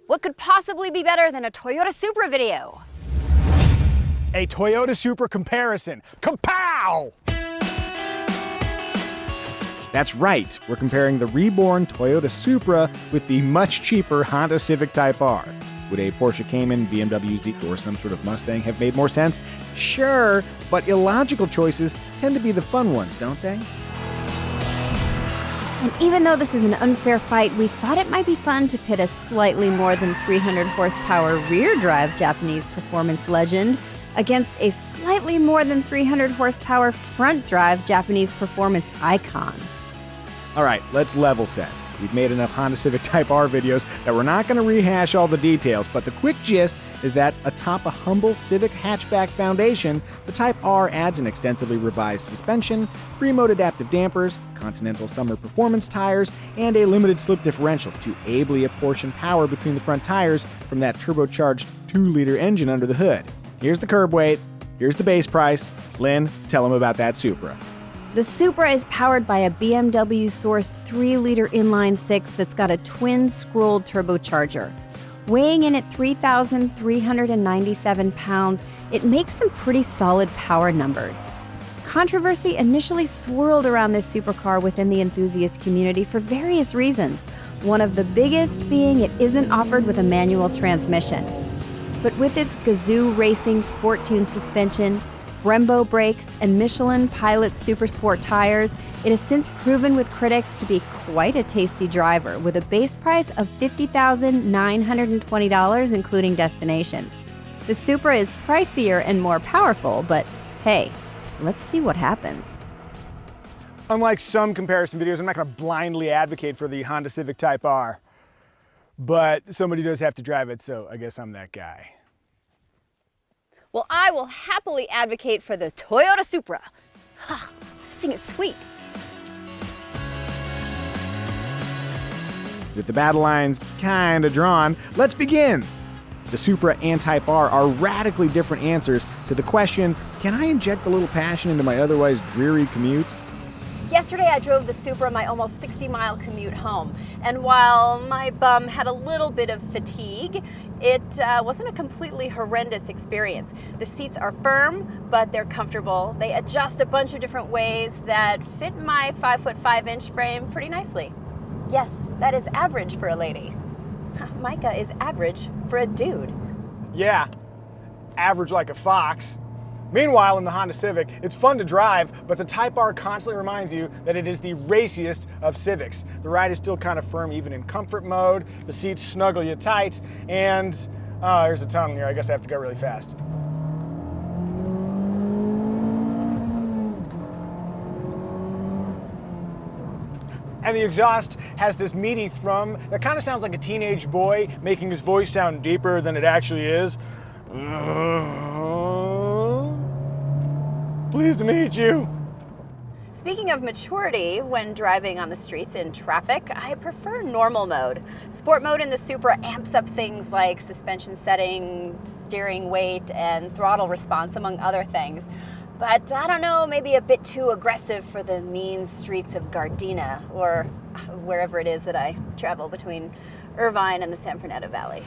What could possibly be better than a Toyota Supra video? A Toyota Supra comparison. Kapow! That's right, we're comparing the reborn Toyota Supra with the much cheaper Honda Civic Type R. Would a Porsche Cayman, BMW Z, or some sort of Mustang have made more sense? Sure, but illogical choices tend to be the fun ones, don't they? And even though this is an unfair fight, we thought it might be fun to pit a slightly more than 300 horsepower rear-drive Japanese performance legend against a slightly more than 300 horsepower front-drive Japanese performance icon. All right, let's level set. We've made enough Honda Civic Type R videos that we're not going to rehash all the details, but the quick gist is that atop a humble Civic hatchback foundation, the Type R adds an extensively revised suspension, free-mode adaptive dampers, Continental Summer Performance tires, and a limited slip differential to ably apportion power between the front tires from that turbocharged 2-liter engine under the hood. Here's the curb weight, here's the base price. Lynn, tell them about that Supra. The Supra is powered by a BMW-sourced 3-liter inline-six that's got a twin-scrolled turbocharger. Weighing in at 3,397 pounds, it makes some pretty solid power numbers. Controversy initially swirled around this supercar within the enthusiast community for various reasons, one of the biggest being it isn't offered with a manual transmission. But with its Gazoo Racing Sport Tune suspension, Brembo brakes, and Michelin Pilot Supersport tires, it has since proven with critics to be quite a tasty driver, with a base price of $50,920, including destination. The Supra is pricier and more powerful, but hey, let's see what happens. Unlike some comparison videos, I'm not going to blindly advocate for the Honda Civic Type R, but somebody does have to drive it, so I guess I'm that guy. Well, I will happily advocate for the Toyota Supra. This thing is sweet. With the battle lines kinda drawn, let's begin! The Supra and Type R are radically different answers to the question, can I inject a little passion into my otherwise dreary commute? Yesterday I drove the Supra my almost 60-mile commute home, and while my bum had a little bit of fatigue, it wasn't a completely horrendous experience. The seats are firm, but they're comfortable. They adjust a bunch of different ways that fit my 5'5" frame pretty nicely. Yes, that is average for a lady. Micah is average for a dude. Yeah, average like a fox. Meanwhile, in the Honda Civic, it's fun to drive, but the Type R constantly reminds you that it is the raciest of Civics. The ride is still kind of firm even in comfort mode, the seats snuggle you tight, and there's a tunnel here. I guess I have to go really fast. And the exhaust has this meaty thrum that kind of sounds like a teenage boy making his voice sound deeper than it actually is. Pleased to meet you. Speaking of maturity, when driving on the streets in traffic, I prefer normal mode. Sport mode in the Supra amps up things like suspension setting, steering weight, and throttle response, among other things. But I don't know, maybe a bit too aggressive for the mean streets of Gardena, or wherever it is that I travel between Irvine and the San Fernando Valley.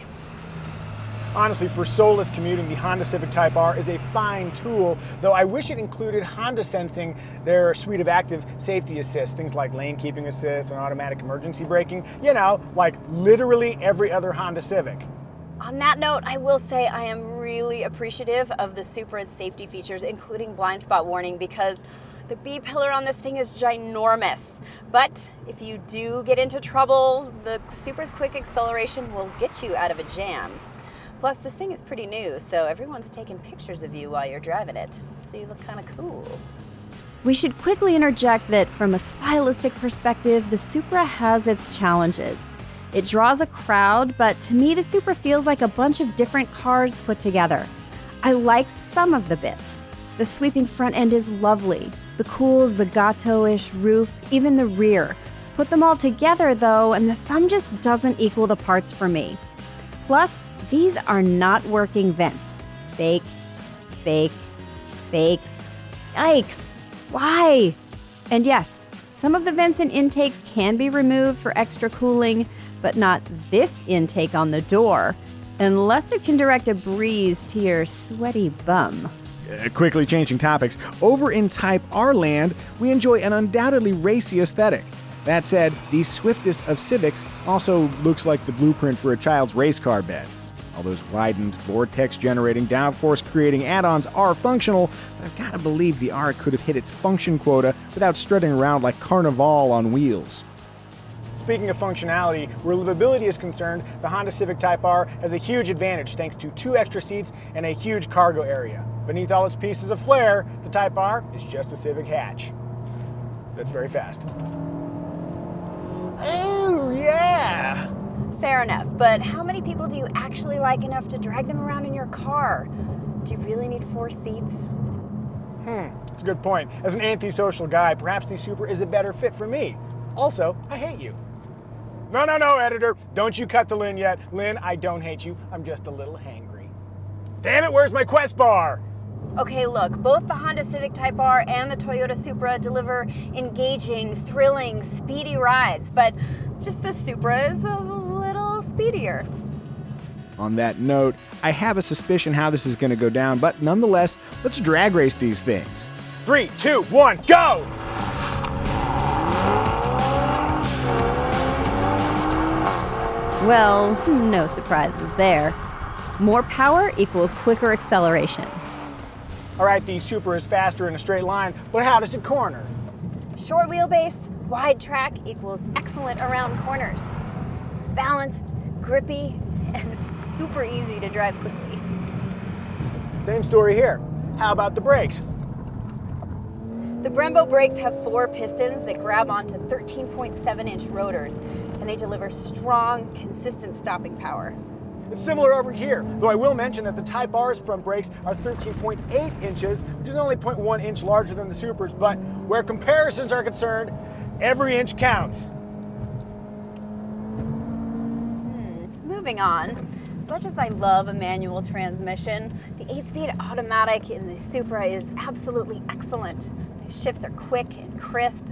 Honestly, for soulless commuting, the Honda Civic Type R is a fine tool, though I wish it included Honda sensing their suite of active safety assists, things like lane keeping assist and automatic emergency braking, you know, like literally every other Honda Civic. On that note, I will say I am really appreciative of the Supra's safety features, including blind spot warning, because the B-pillar on this thing is ginormous. But if you do get into trouble, the Supra's quick acceleration will get you out of a jam. Plus, this thing is pretty new, so everyone's taking pictures of you while you're driving it, so you look kind of cool. We should quickly interject that from a stylistic perspective, the Supra has its challenges. It draws a crowd, but to me, the Supra feels like a bunch of different cars put together. I like some of the bits. The sweeping front end is lovely, the cool Zagato-ish roof, even the rear. Put them all together, though, and the sum just doesn't equal the parts for me. Plus, these are not working vents. Fake, fake, fake. Yikes. Why? And yes, some of the vents and intakes can be removed for extra cooling, but not this intake on the door, unless it can direct a breeze to your sweaty bum. Quickly changing topics, over in Type R land, we enjoy an undoubtedly racy aesthetic. That said, the swiftest of Civics also looks like the blueprint for a child's race car bed. All those widened, vortex-generating, downforce-creating add-ons are functional, but I've got to believe the R could have hit its function quota without strutting around like Carnival on wheels. Speaking of functionality, where livability is concerned, the Honda Civic Type R has a huge advantage thanks to 2 extra seats and a huge cargo area. Beneath all its pieces of flair, the Type R is just a Civic hatch. That's very fast. Oh, yeah! Fair enough, but how many people do you actually like enough to drag them around in your car? Do you really need 4 seats? That's a good point. As an antisocial guy, perhaps the Supra is a better fit for me. Also, I hate you. No, editor. Don't you cut the Lynn yet. Lynn, I don't hate you. I'm just a little hangry. Damn it, where's my Quest bar? Okay, look, both the Honda Civic Type R and the Toyota Supra deliver engaging, thrilling, speedy rides, but just the Supra is a little speedier. On that note, I have a suspicion how this is going to go down, but nonetheless, let's drag race these things. 3, 2, 1, go! Well, no surprises there. More power equals quicker acceleration. All right, the Supra is faster in a straight line, but how does it corner? Short wheelbase, wide track equals excellent around corners. It's balanced, grippy, and super easy to drive quickly. Same story here. How about the brakes? The Brembo brakes have 4 pistons that grab onto 13.7-inch rotors, and they deliver strong, consistent stopping power. It's similar over here, though I will mention that the Type R's front brakes are 13.8 inches, which is only 0.1 inch larger than the Supra's, but where comparisons are concerned, every inch counts. Moving on, as much as I love a manual transmission, the 8-speed automatic in the Supra is absolutely excellent. The shifts are quick and crisp,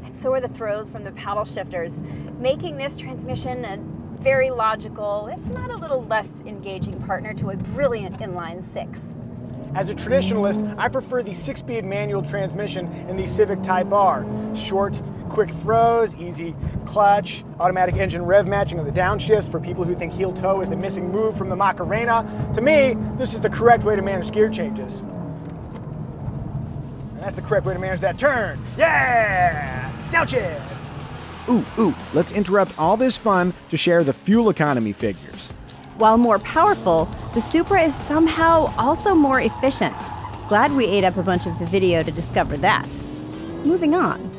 and so are the throws from the paddle shifters, making this transmission a very logical, if not a little less engaging partner to a brilliant inline 6. As a traditionalist, I prefer the 6-speed manual transmission in the Civic Type R. Short, quick throws, easy clutch, automatic engine rev matching of the downshifts for people who think heel toe is the missing move from the Macarena. To me, this is the correct way to manage gear changes. And that's the correct way to manage that turn. Yeah! Downshift! Ooh, let's interrupt all this fun to share the fuel economy figures. While more powerful, the Supra is somehow also more efficient. Glad we ate up a bunch of the video to discover that. Moving on.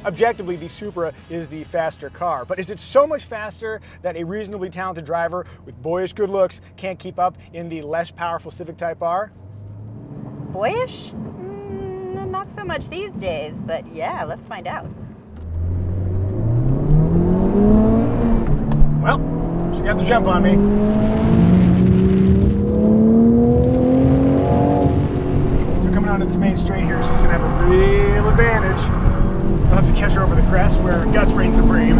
Objectively, the Supra is the faster car, but is it so much faster that a reasonably talented driver with boyish good looks can't keep up in the less powerful Civic Type R? Boyish? Not so much these days, but yeah, let's find out. Well, she got the jump on me. So coming onto this main straight here, she's gonna have a real advantage. I'll have to catch her over the crest where guts reign supreme.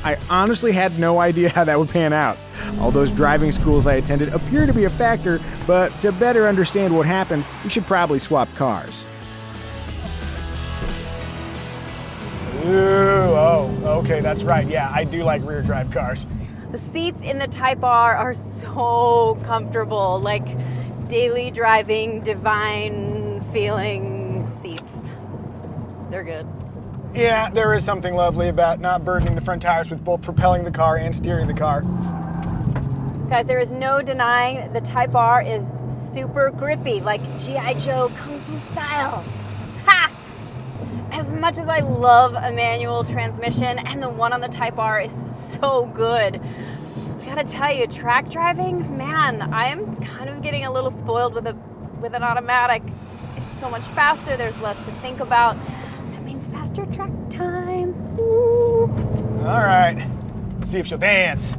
I honestly had no idea how that would pan out. All those driving schools I attended appear to be a factor, but to better understand what happened, we should probably swap cars. Ooh, okay, that's right. Yeah, I do like rear drive cars. The seats in the Type R are so comfortable, like daily driving, divine feeling seats. They're good. Yeah, there is something lovely about not burdening the front tires with both propelling the car and steering the car. Guys, there is no denying that the Type R is super grippy, like G.I. Joe Kung Fu style. Ha! As much as I love a manual transmission, and the one on the Type R is so good, I gotta tell you, track driving, man, I am kind of getting a little spoiled with an automatic. It's so much faster, there's less to think about. That means faster track times. Ooh. All right, let's see if she'll dance.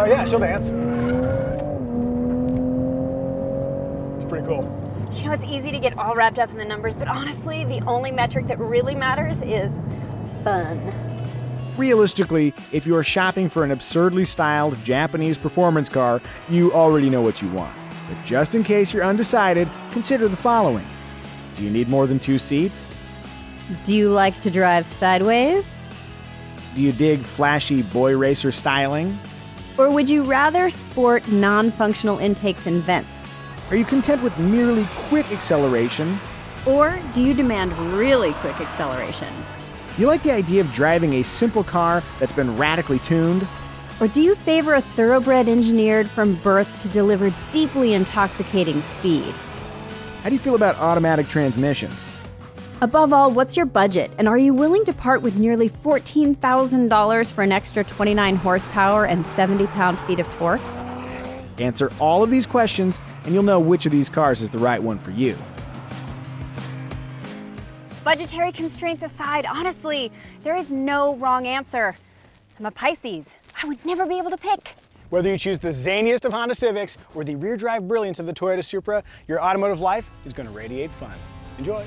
Yeah, she'll dance. It's pretty cool. You know, it's easy to get all wrapped up in the numbers, but honestly, the only metric that really matters is fun. Realistically, if you are shopping for an absurdly styled Japanese performance car, you already know what you want. But just in case you're undecided, consider the following. Do you need more than 2 seats? Do you like to drive sideways? Do you dig flashy boy racer styling? Or would you rather sport non-functional intakes and vents? Are you content with merely quick acceleration? Or do you demand really quick acceleration? You like the idea of driving a simple car that's been radically tuned? Or do you favor a thoroughbred engineered from birth to deliver deeply intoxicating speed? How do you feel about automatic transmissions? Above all, what's your budget? And are you willing to part with nearly $14,000 for an extra 29 horsepower and 70 pound-feet of torque? Answer all of these questions, and you'll know which of these cars is the right one for you. Budgetary constraints aside, honestly, there is no wrong answer. I'm a Pisces. I would never be able to pick. Whether you choose the zaniest of Honda Civics or the rear-drive brilliance of the Toyota Supra, your automotive life is going to radiate fun. Enjoy.